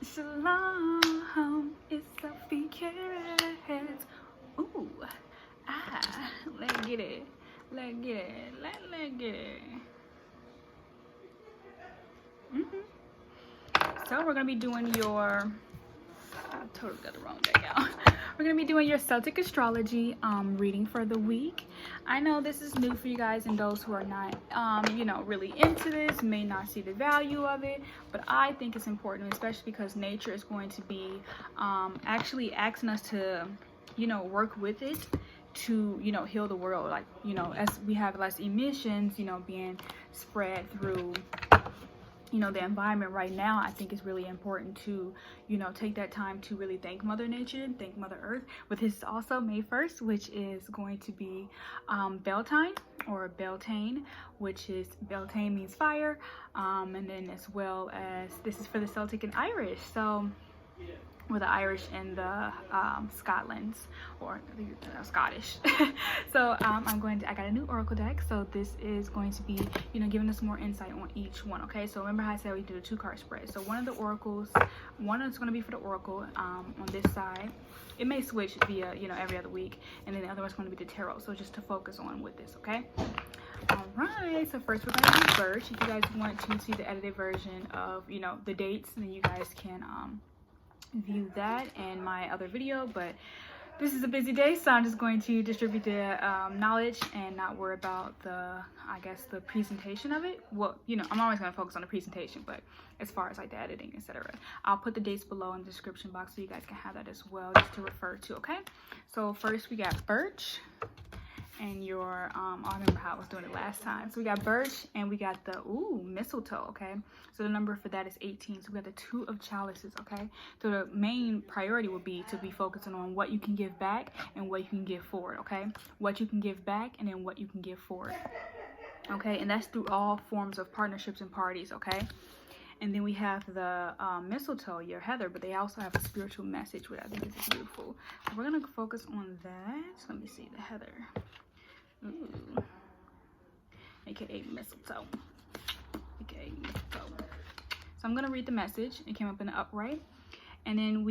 Shalom, it's Selfie Carats. Ooh, let's get it. Let's get it. Let's get it. So we're gonna be doing your. I totally got the wrong deck out. We're gonna be doing your Celtic Astrology reading for the week. I know this is new for you guys, and those who are not, really into this may not see the value of it. But I think it's important, especially because nature is going to be actually asking us to, work with it to, heal the world. Like, as we have less emissions, being spread through the environment right now. I think it's really important to take that time to really thank Mother Nature, thank Mother Earth. But this is also May 1st, which is going to be Beltane or Beltane, which is Beltane means fire, and then as well as this is for the Celtic and Irish, so or the Irish and the Scotlands, or Scottish. So I got a new oracle deck, so this is going to be giving us more insight on each one. Okay, so remember how I said we did a 2-card spread. So one of the oracles, one is going to be for the oracle on this side. It may switch via every other week, and then the other one's going to be the tarot, so just to focus on with this. Okay, all right, so first we're going to do Birch. If you guys want to see the edited version of the dates, then you guys can view that and my other video. But this is a busy day, so I'm just going to distribute the knowledge and not worry about the presentation of it. Well, I'm always going to focus on the presentation, but as far as like the editing, etc., I'll put the dates below in the description box so you guys can have that as well, just to refer to. Okay, so first we got Birch and your I remember how I was doing it last time. So we got Birch and we got the mistletoe. Okay, so the number for that is 18. So we got the 2 of chalices. Okay, so the main priority would be to be focusing on what you can give back and what you can give forward. Okay, what you can give back and then what you can give forward. Okay, and that's through all forms of partnerships and parties. Okay, and then we have the mistletoe, your heather, but they also have a spiritual message, which I think is beautiful. So we're gonna focus on that. So let me see the heather. Ooh. AKA mistletoe. AKA mistletoe. So I'm gonna read the message. It came up in the upright. And then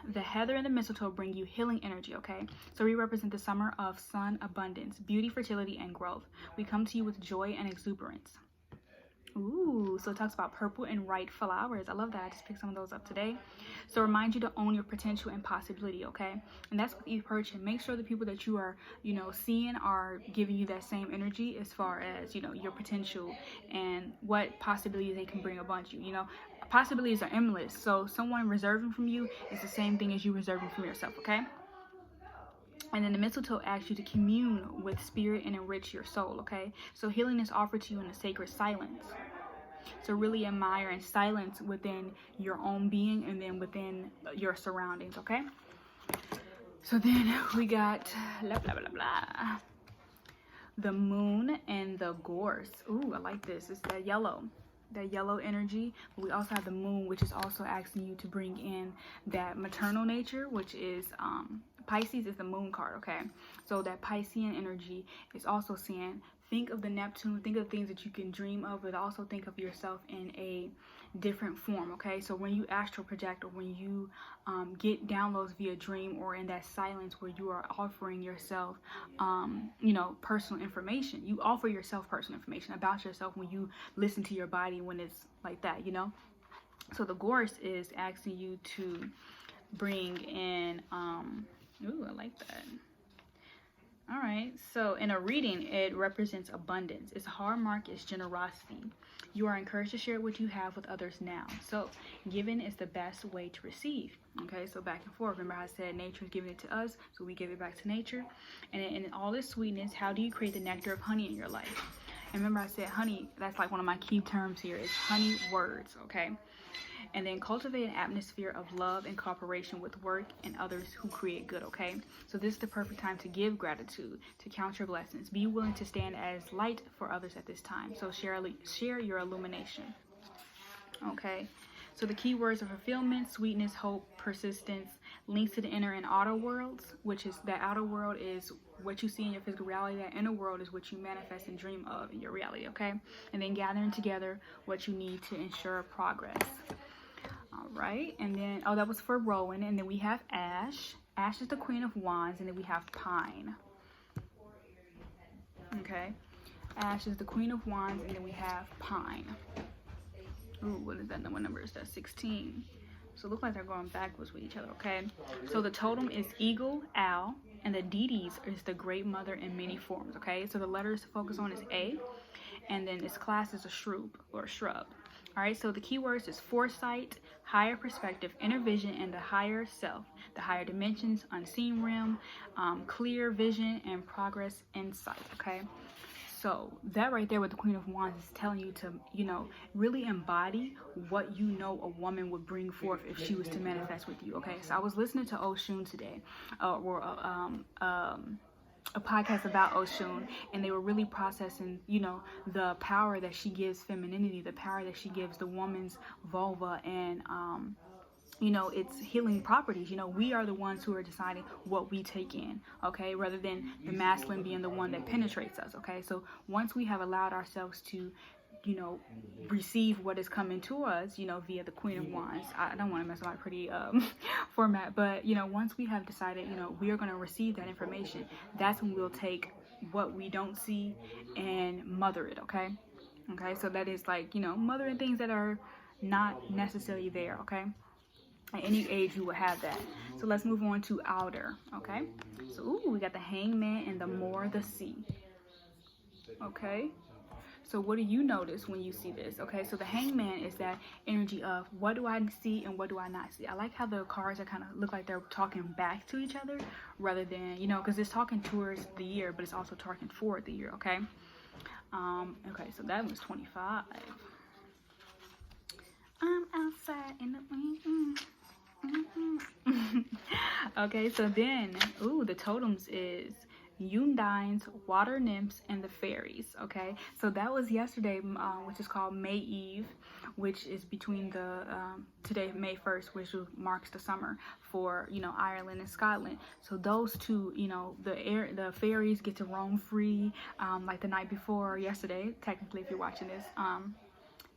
the heather and the mistletoe bring you healing energy, okay? So we represent the summer of sun abundance, beauty, fertility, and growth. We come to you with joy and exuberance. Ooh, so it talks about purple and white flowers. I love that. I just picked some of those up today. So remind you to own your potential and possibility, okay? And that's with each person. Make sure the people that you are, seeing are giving you that same energy as far as, your potential and what possibilities they can bring about you. Possibilities are endless. So someone reserving from you is the same thing as you reserving from yourself, okay? And then the mistletoe asks you to commune with spirit and enrich your soul, okay? So healing is offered to you in a sacred silence. So really admire and silence within your own being and then within your surroundings, okay? So then we got blah, blah, blah, blah. The moon and the gorse. Ooh, I like this. It's that yellow energy. But we also have the moon, which is also asking you to bring in that maternal nature, which is Pisces is the moon card, okay? So that Piscean energy is also saying, think of the Neptune, think of things that you can dream of, but also think of yourself in a different form, okay? So when you astral project or when you get downloads via dream or in that silence where you are offering yourself, personal information, you offer yourself personal information about yourself when you listen to your body when it's like that, So the gorse is asking you to bring in, ooh, I like that. All right, so in a reading, it represents abundance. Its hallmark is generosity. You are encouraged to share what you have with others now. So giving is the best way to receive. Okay, so back and forth. Remember how I said nature is giving it to us, so we give it back to nature. And in all this sweetness, how do you create the nectar of honey in your life? And remember I said honey, that's like one of my key terms here is honey words, okay? And then cultivate an atmosphere of love and cooperation with work and others who create good, okay? So this is the perfect time to give gratitude, to count your blessings. Be willing to stand as light for others at this time. So share your illumination, okay? So the key words are fulfillment, sweetness, hope, persistence, links to the inner and outer worlds, which is that outer world is what you see in your physical reality. That inner world is what you manifest and dream of in your reality, okay? And then gathering together what you need to ensure progress. All right? And then, oh, that was for Rowan. And then we have Ash. Ash is the Queen of Wands, and then we have Pine. Okay, Ash is the Queen of Wands, and then we have Pine. Ooh, what is that? What number is that? 16. So it looks like they're going backwards with each other, okay? So the totem is eagle, owl, and the deities is the great mother in many forms, okay? So the letters to focus on is A, and then its class is a shrub. All right, so the keywords is foresight, higher perspective, inner vision, and the higher self, the higher dimensions, unseen realm, clear vision, and progress insight, okay? So that right there with the Queen of Wands is telling you to, you know, really embody what you know a woman would bring forth if she was to manifest with you, okay? So I was listening to Oshun today, a podcast about Oshun, and they were really processing, you know, the power that she gives femininity, the power that she gives the woman's vulva, and you know, its healing properties. You know, we are the ones who are deciding what we take in, okay, rather than the masculine being the one that penetrates us, okay? So once we have allowed ourselves to, you know, receive what is coming to us, you know, via the Queen of Wands. I don't want to mess with my pretty format, but, you know, once we have decided, you know, we are going to receive that information, that's when we'll take what we don't see and mother it, okay? Okay, so that is like, you know, mothering things that are not necessarily there, okay? At any age you will have that. So let's move on to Alder, okay? So, ooh, we got the Hangman and the Moor, the Sea, okay? So what do you notice when you see this? Okay, so the Hangman is that energy of what do I see and what do I not see. I like how the cards are kind of look like they're talking back to each other rather than, you know, because it's talking towards the year, but it's also talking forward the year, okay? Okay, so that was 25. I'm outside in the okay, so then, ooh, the totems is Undines, water nymphs, and the fairies, okay? So that was yesterday, which is called May Eve, which is between the, today, May 1st, which marks the summer for, you know, Ireland and Scotland. So those two, you know, the fairies get to roam free, like the night before, yesterday, technically, if you're watching this,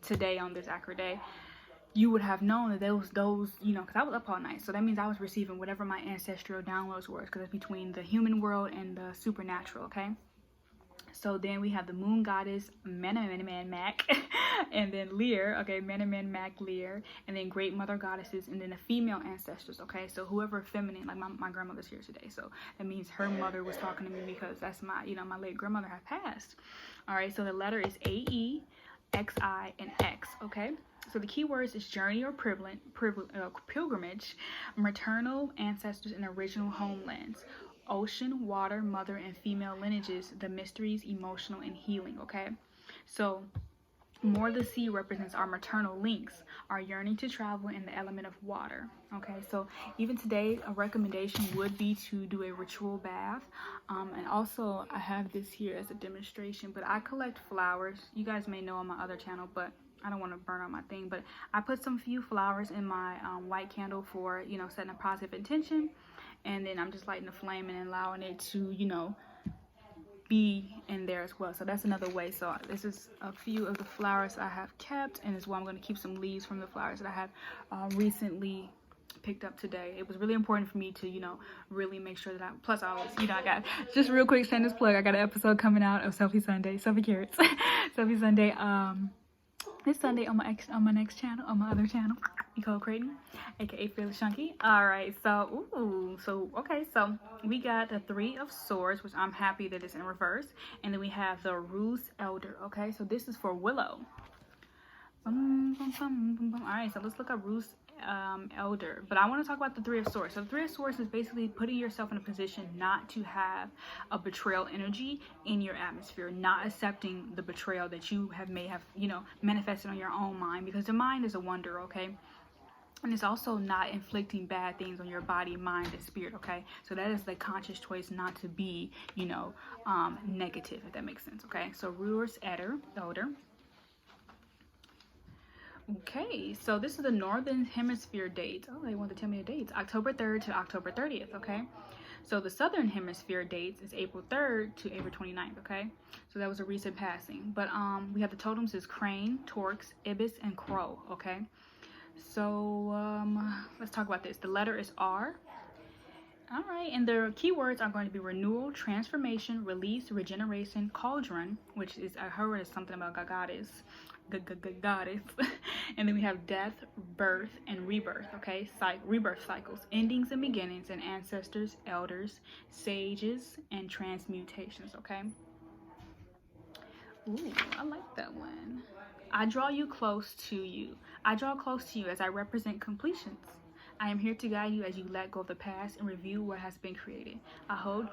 today on this accurate day. You would have known that those, you know, because I was up all night. So that means I was receiving whatever my ancestral downloads were, because it's between the human world and the supernatural, okay? So then we have the moon goddess, Manaman Mac, and then Lear, okay, Manaman Mac, Lear, and then great mother goddesses, and then the female ancestors, okay? So whoever feminine, like my grandmother's here today. So that means her mother was talking to me because that's my, you know, my late grandmother had passed. All right, so the letter is A-E, X-I, and X, okay? So the keywords is journey or pilgrimage, maternal ancestors and original homelands, ocean, water, mother, and female lineages, the mysteries, emotional, and healing, okay? So more the sea represents our maternal links, our yearning to travel in the element of water, okay? So even today, a recommendation would be to do a ritual bath. And also I have this here as a demonstration, but I collect flowers. You guys may know on my other channel, but I don't want to burn out my thing, but I put some few flowers in my white candle for, you know, setting a positive intention, and then I'm just lighting the flame and allowing it to, you know, be in there as well. So that's another way. So this is a few of the flowers I have kept, and is why I'm going to keep some leaves from the flowers that I have recently picked up today. It was really important for me to, you know, really make sure that plus I always, you know, I got just real quick shameless plug. I got an episode coming out of Selfie Sunday, Selfie Carats, Selfie Sunday, this Sunday on my next channel, on my other channel, Nicole Creighton, aka Fearless Chunky. All right, so okay, so we got the Three of Swords, which I'm happy that it's in reverse, and then we have the Ruse Elder. Okay, so this is for Willow. All right, so let's look at Ruse Elder, but I want to talk about the Three of Swords. So the Three of Swords is basically putting yourself in a position not to have a betrayal energy in your atmosphere, not accepting the betrayal that you may have, you know, manifested on your own mind, because the mind is a wonder, okay? And it's also not inflicting bad things on your body, mind, and spirit, okay? So that is the conscious choice not to be, you know, negative, if that makes sense, okay? So Ruse Elder. Okay, so this is the Northern Hemisphere dates. Oh, they want to tell me the dates. October 3rd to October 30th, okay? So the Southern Hemisphere dates is April 3rd to April 29th, okay? So that was a recent passing. But we have the totems is crane, torques, ibis, and crow, okay? So let's talk about this. The letter is R. All right, and the keywords are going to be renewal, transformation, release, regeneration, cauldron, which is, I heard is something about goddess, goddess. And then we have death, birth, and rebirth, okay? Rebirth cycles, endings and beginnings, and ancestors, elders, sages, and transmutations, okay? Ooh, I like that one. I draw you close to you. I draw close to you as I represent completions. I am here to guide you as you let go of the past and review what has been created. I hold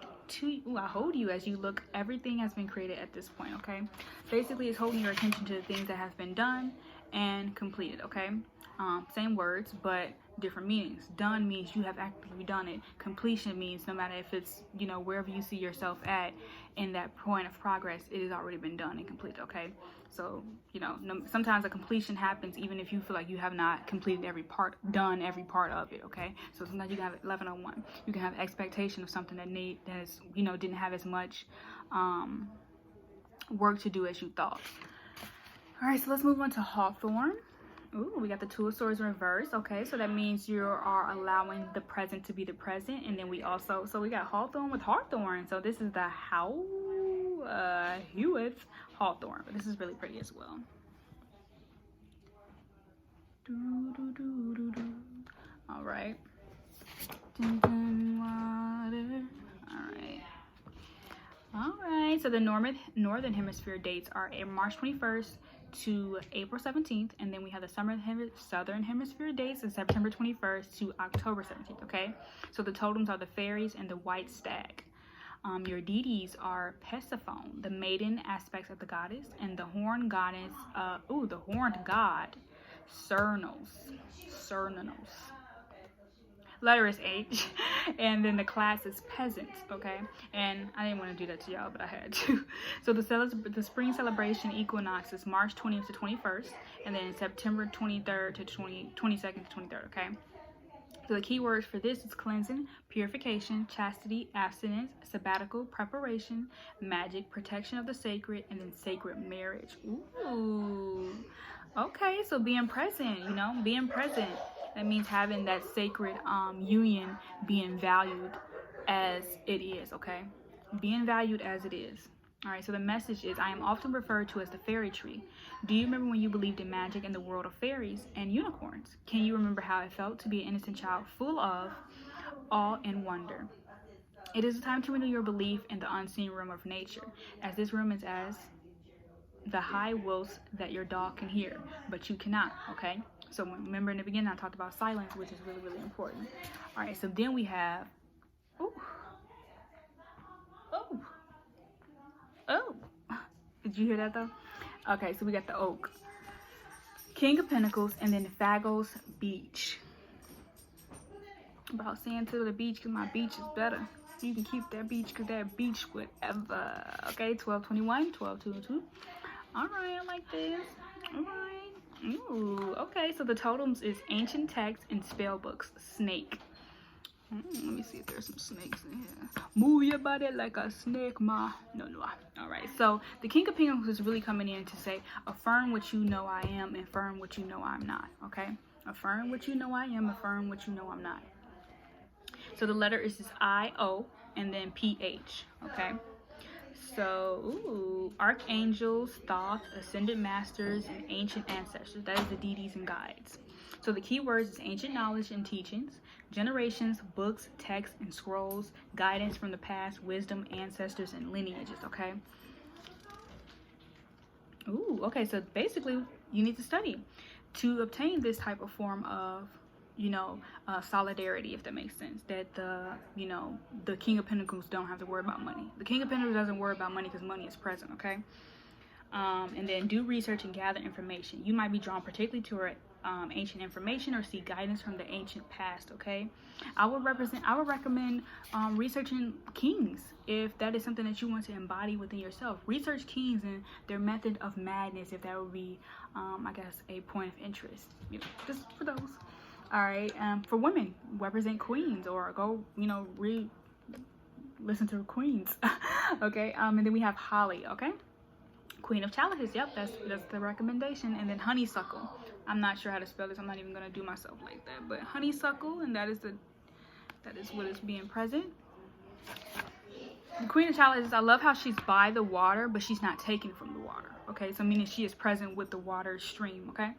you as you look. Everything has been created at this point, okay? Basically, it's holding your attention to the things that have been done and completed, okay? Same words, but different meanings. Done means you have actively done it. Completion means no matter if it's, you know, wherever you see yourself at in that point of progress, it has already been done and completed, okay? So, you know, sometimes a completion happens even if you feel like you have not completed done every part of it, okay? So sometimes you can have 1101. You can have expectation of something that is, you know, didn't have as much work to do as you thought. All right, so let's move on to Hawthorn. Ooh, we got the Two of Swords in reverse. Okay, so that means you are allowing the present to be the present. And then we also, so we got Hawthorn with Hawthorn. So this is the Hewitt Hawthorn. But this is really pretty as well. All right. All right, so the northern hemisphere dates are March 21st to April 17th, and then we have the southern hemisphere dates is September 21st to October 17th, okay? So the totems are the fairies and the white stag. Your deities are Persephone, the maiden aspects of the goddess, and the horned goddess, the horned god, Cernos. Letter is H, and then the class is peasants, okay? And I didn't want to do that to y'all, but I had to. So the spring celebration equinox is March 20th to 21st, and then September 23rd to 22nd to 23rd, okay? So the key words for this is cleansing, purification, chastity, abstinence, sabbatical, preparation, magic, protection of the sacred, and then sacred marriage. Ooh. Okay, so being present, you know, being present. That means having that sacred union being valued as it is, okay? Being valued as it is. All right, so the message is, I am often referred to as the fairy tree. Do you remember when you believed in magic and the world of fairies and unicorns? Can you remember how it felt to be an innocent child full of awe and wonder? It is a time to renew your belief in the unseen realm of nature, as this realm is as the high wolves that your dog can hear, but you cannot, okay? So remember in the beginning I talked about silence, which is really, really important. All right, so then we have, did you hear that though? Okay, so we got the oak, King of Pentacles, and then Fagos Beach. About saying to the beach because my beach is better. You can keep that beach because that beach whatever. Okay, 1221, 1222. All right, I like this. All right. Ooh, okay, so the totems is ancient texts and spell books. Snake. Let me see if there's some snakes in here. Move your body like a snake, ma. No. All right, so the King of Pentacles is really coming in to say, affirm what you know I am, affirm what you know I'm not, okay? Affirm what you know I am, affirm what you know I'm not. So the letter is I-O and then P-H, okay? So, archangels, thoughts, ascended masters, and ancient ancestors. That is the deities and guides. So the key words is ancient knowledge and teachings, generations, books, texts, and scrolls, guidance from the past, wisdom, ancestors, and lineages, okay? Ooh, okay, so basically you need to study to obtain this type of form of, you know, solidarity, if that makes sense. That the King of Pentacles don't have to worry about money. The King of Pentacles doesn't worry about money because money is present, okay? And then do research and gather information. You might be drawn particularly to ancient information or seek guidance from the ancient past, okay? I would recommend researching kings if that is something that you want to embody within yourself. Research kings and their method of madness if that would be, I guess, a point of interest. You know, just for those. All right, for women, represent queens or go, you know, listen to queens, okay? And then we have holly, okay? Queen of chalices, yep, that's the recommendation. And then honeysuckle, I'm not sure how to spell this. I'm not even gonna do myself like that. But honeysuckle, and that is what is being present. The Queen of Chalices, I love how she's by the water, but she's not taken from the water. Okay, so meaning she is present with the water stream. Okay.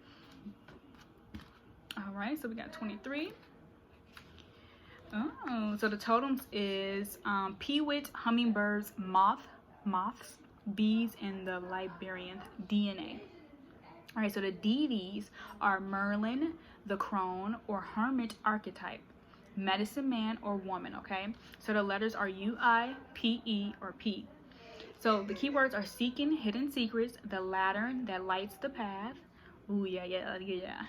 All right, so we got 23. Oh, so the totems is peewit, hummingbirds, moths, bees, and the Liberian DNA. All right, so the deities are Merlin, the crone or hermit archetype, medicine man or woman. Okay, so the letters are UI, PE, or P. So the keywords are seeking hidden secrets, the lantern that lights the path. Ooh, yeah.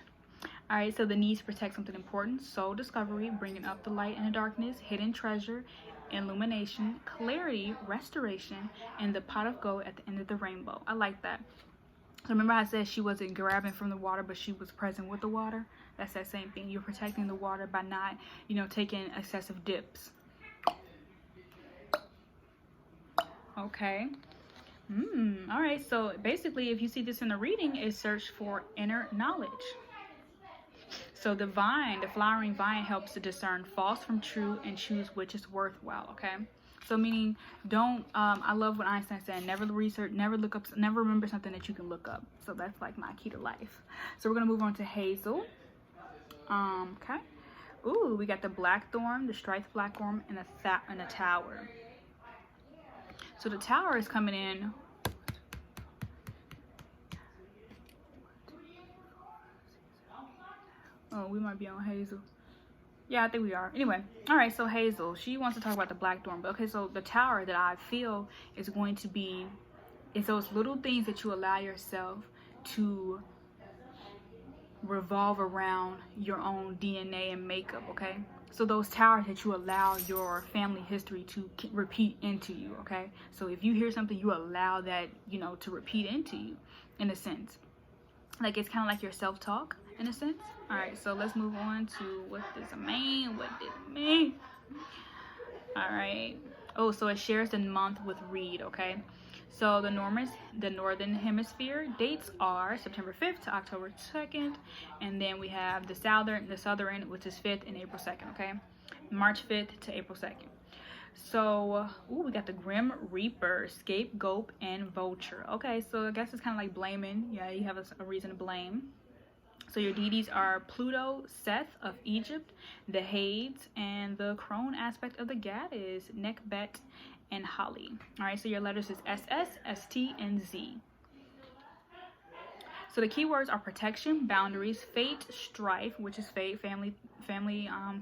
All right, so the needs to protect something important, soul discovery, bringing up the light in the darkness, hidden treasure, illumination, clarity, restoration, and the pot of gold at the end of the rainbow. I like that. So remember I said she wasn't grabbing from the water, but she was present with the water? That's that same thing. You're protecting the water by not, taking excessive dips. Okay. All right, so basically if you see this in the reading, it's search for inner knowledge. So the vine, the flowering vine, helps to discern false from true and choose which is worthwhile. Okay, so meaning don't I love what Einstein said, never research, never look up, never remember something that you can look up. So that's like my key to life. So we're gonna move on to Hazel. Okay. Ooh, we got the blackthorn, the striped blackthorn, and a tower. So the tower is coming in. Oh, we might be on Hazel. Yeah, I think we are. Anyway, all right, so Hazel, she wants to talk about the blackthorn. But okay, so the tower that I feel is going to be, is those little things that you allow yourself to revolve around your own DNA and makeup, okay? So those towers that you allow your family history to repeat into you, okay? So if you hear something, you allow that, to repeat into you, in a sense. Like, it's kind of like your self-talk, in a sense. All right, so let's move on to what does it mean? All right. Oh, so it shares the month with Reed, okay? So the northern hemisphere dates are September 5th to October 2nd, and then we have the southern, which is 5th and April 2nd, okay? March 5th to April 2nd. So, we got the Grim Reaper, Scapegoat, and Vulture. Okay, so I guess it's kind of like blaming. Yeah, you have a reason to blame. So your deities are Pluto, Seth of Egypt, the Hades, and the crone aspect of the Gad is Nekbet and Holly. All right, so your letters is SS, ST, and Z. So the keywords are protection, boundaries, fate, strife, which is fate, family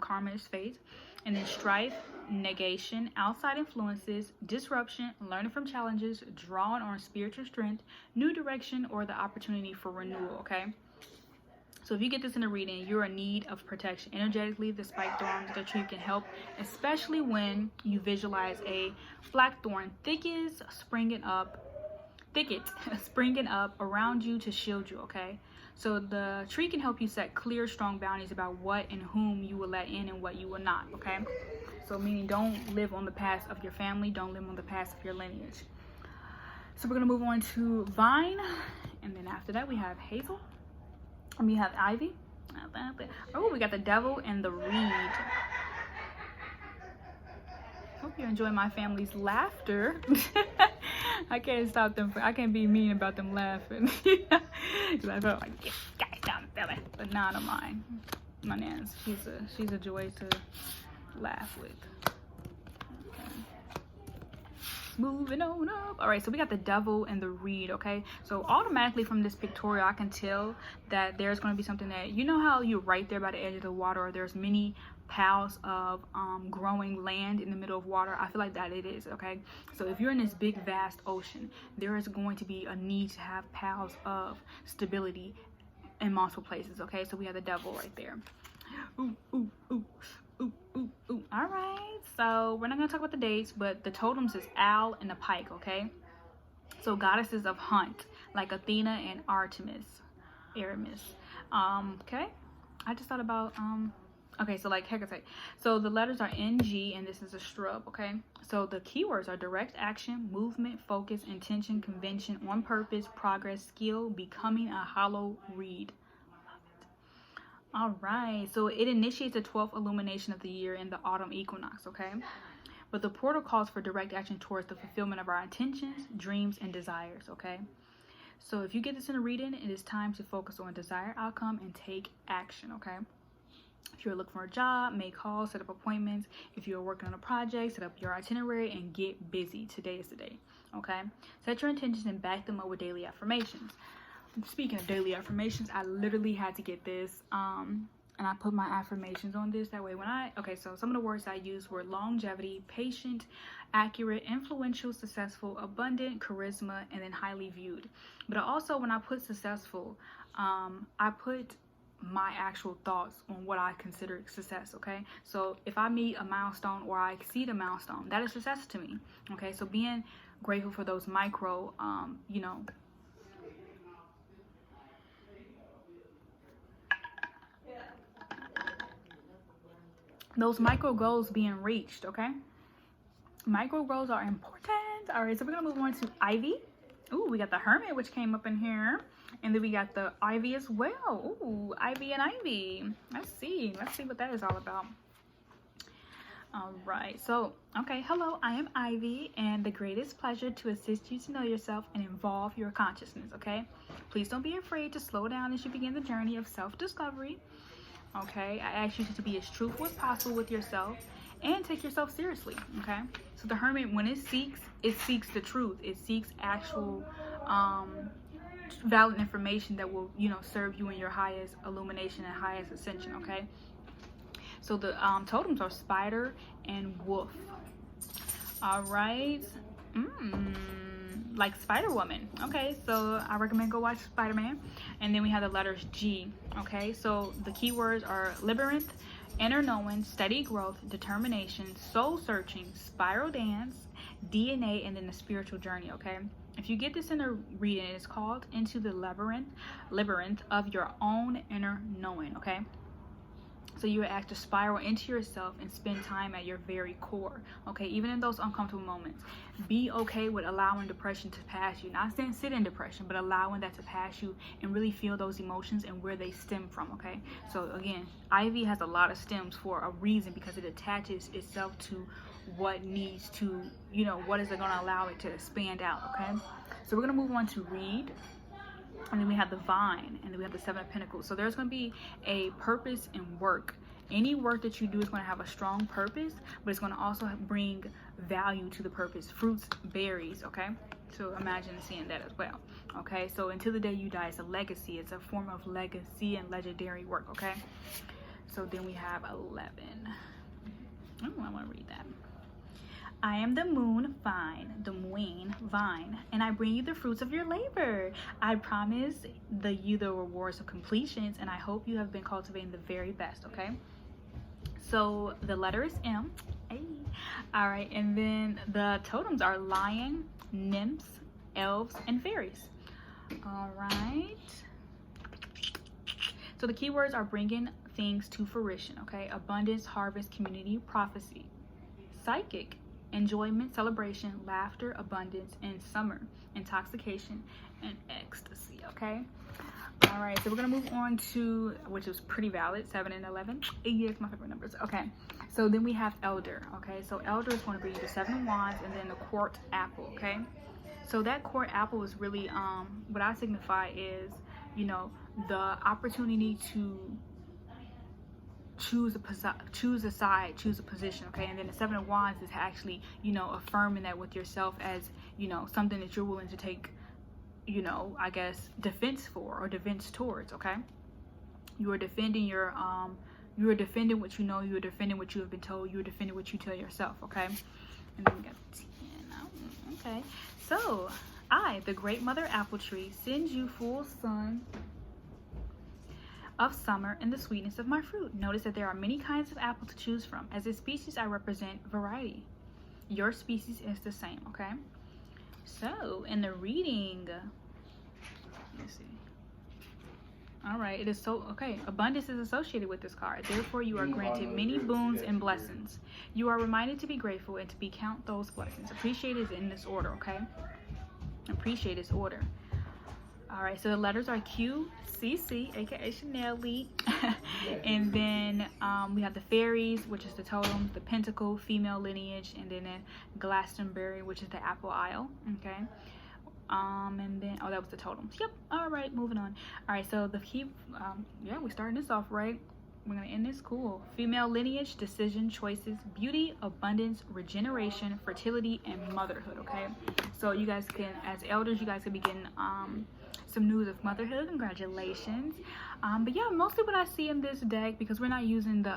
karma is fate, and then strife, negation, outside influences, disruption, learning from challenges, drawing on spiritual strength, new direction, or the opportunity for renewal, okay? So if you get this in a reading, you're in need of protection. Energetically, the spike thorns, the tree can help, especially when you visualize a blackthorn thicket springing up around you to shield you, okay? So the tree can help you set clear, strong boundaries about what and whom you will let in and what you will not, okay? So meaning don't live on the past of your family, don't live on the past of your lineage. So we're gonna move on to Vine, and then after that we have Hazel. And we have Ivy. Oh, we got the Devil and the Reed. Hope you enjoy my family's laughter. I can't stop them. I can't be mean about them laughing. Because I felt like, yes, guys, stop feeling. But nah, I don't mind. My nan's, she's a joy to laugh with. Moving on up. All right, so we got the Devil and the Reed, okay? So automatically from this pictorial, I can tell that there's going to be something that, you know how you're right there by the edge of the water, or there's many piles of growing land in the middle of water. I feel like that it is, okay? So if you're in this big vast ocean, there is going to be a need to have piles of stability in multiple places, okay? So we have the Devil right there. Ooh, ooh, ooh. Ooh. All right, so we're not gonna talk about the dates, but the totems is owl and a pike, okay? So goddesses of hunt, like Athena and Artemis. Okay, I just thought about okay, so like Hecate. So the letters are NG, and this is a shrub, okay? So the keywords are direct action, movement, focus, intention, convention, on purpose, progress, skill, becoming a hollow reed. All right, so it initiates the 12th illumination of the year in the autumn equinox, okay? But the portal calls for direct action towards the fulfillment of our intentions, dreams, and desires, okay? So if you get this in a reading, it is time to focus on desired outcome and take action, okay? If you're looking for a job, make calls, set up appointments. If you're working on a project, set up your itinerary and get busy. Today is the day, okay? Set your intentions and back them up with daily affirmations. Speaking of daily affirmations, I literally had to get this, and I put my affirmations on this. That way okay, so some of the words I used were longevity, patient, accurate, influential, successful, abundant, charisma, and then highly viewed. But also when I put successful, I put my actual thoughts on what I consider success, okay? So if I meet a milestone or I exceed a milestone, that is success to me, okay? So being grateful for those micro, those micro goals being reached, okay? Micro goals are important. All right, so we're gonna move on to Ivy. Ooh, we got the Hermit, which came up in here. And then we got the Ivy as well. Ooh, Ivy and Ivy. Let's see what that is all about. All right, so, okay, hello, I am Ivy, and the greatest pleasure to assist you to know yourself and evolve your consciousness, okay? Please don't be afraid to slow down as you begin the journey of self-discovery. Okay, I ask you to be as truthful as possible with yourself and take yourself seriously, okay? So the Hermit, when it seeks the truth. It seeks actual valid information that will, serve you in your highest illumination and highest ascension, okay? So the totems are spider and wolf. All right. Like Spider-Woman. Okay, so I recommend go watch Spider-Man. And then we have the letters G. Okay, so the keywords are labyrinth, inner knowing, steady growth, determination, soul searching, spiral dance, DNA, and then the spiritual journey. Okay, if you get this in a reading, it's called Into the Labyrinth of Your Own Inner Knowing. Okay, so you are asked to spiral into yourself and spend time at your very core. Okay, even in those uncomfortable moments, be okay with allowing depression to pass you. Not saying sit in depression, but allowing that to pass you and really feel those emotions and where they stem from. Okay, so again, Ivy has a lot of stems for a reason, because it attaches itself to what needs to, what is it going to allow it to expand out. Okay, so we're going to move on to read. And then we have the Vine, and then we have the Seven of Pentacles. So there's going to be a purpose in work. Any work that you do is going to have a strong purpose, but it's going to also bring value to the purpose. Fruits, berries, okay? So imagine seeing that as well, okay? So until the day you die, it's a legacy. It's a form of legacy and legendary work, okay? So then we have 11. Oh, I want to read that. I am the moon vine, and I bring you the fruits of your labor. I promise you the rewards of completions, and I hope you have been cultivating the very best, okay? So the letter is M. Hey. All right, and then the totems are lion, nymphs, elves, and fairies. All right. So the keywords are bringing things to fruition, okay? Abundance, harvest, community, prophecy, psychic, enjoyment, celebration, laughter, abundance, and summer, intoxication, and ecstasy, okay? All right, so we're gonna move on to, which is pretty valid, 7 and 11. Yes, my favorite numbers. Okay, so then we have Elder, okay? So Elder is going to be the 7 of Wands and then the Court Apple, okay? So that Court Apple is really, what I signify is, the opportunity to choose a side, choose a position, okay? And then the 7 of Wands is actually, affirming that with yourself as, something that you're willing to take, I guess, defense for or defense towards, okay? You are defending you are defending what you know, you are defending what you have been told, you are defending what you tell yourself, okay? And then we got 10. Okay, so I, the great mother apple tree, send you full sun of summer and the sweetness of my fruit. Notice that there are many kinds of apple to choose from. As a species, I represent variety. Your species is the same, okay? So in the reading, let's see. All right, it is so, okay, abundance is associated with this card. Therefore, you are granted many boons and blessings. You are reminded to be grateful and to count those blessings. Appreciate is in this order, okay? Appreciate is order. All right, so the letters are Q, C, C, aka Chanel Lee. And then we have the fairies, which is the totems, the pentacle, female lineage, and then Glastonbury, which is the apple isle. Okay. And then that was the totems. Yep. All right, moving on. All right, so the key, yeah, we're starting this off right. We're gonna end this cool. Female lineage, decision, choices, beauty, abundance, regeneration, fertility, and motherhood. Okay, so you guys can, as elders, you guys can be getting some news of motherhood. Congratulations. But yeah, mostly what I see in this deck, because we're not using the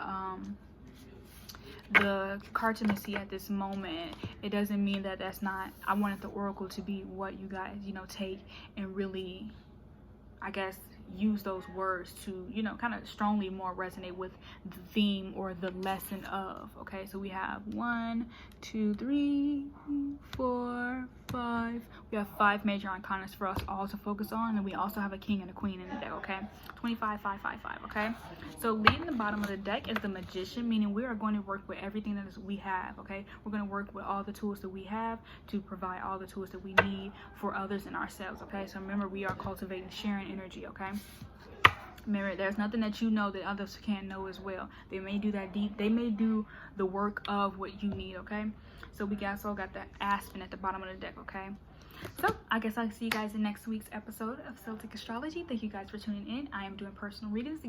cartomacy at this moment, it doesn't mean that that's not, I wanted the oracle to be what you guys, you know, take and really, I guess, use those words to, you know, kind of strongly more resonate with the theme or the lesson of. Okay, so we have 1, 2, 3, 4, 5. We have 5 major arcanas for us all to focus on, and we also have a king and a queen in the deck. Okay, 25, 5, 5, 5. Okay, so leading the bottom of the deck is the magician, meaning we are going to work with everything that we have. Okay, we're going to work with all the tools that we have to provide all the tools that we need for others and ourselves. Okay, so remember, we are cultivating sharing energy. Okay, remember, there's nothing that you know that others can't know as well. They may do that deep, they may do the work of what you need. Okay, so we also got the aspen at the bottom of the deck. Okay, so I guess I'll see you guys in next week's episode of Celtic Astrology. Thank you guys for tuning in. I am doing personal readings,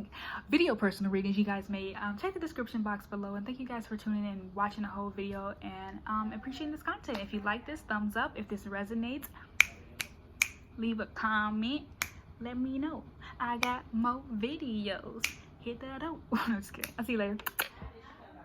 video personal readings. You guys may check the description box below, and thank you guys for tuning in, watching the whole video, and appreciating this content. If you like this, thumbs up. If this resonates, leave a comment, let me know. I got more videos. Hit that up. I'm just kidding. I'll see you later.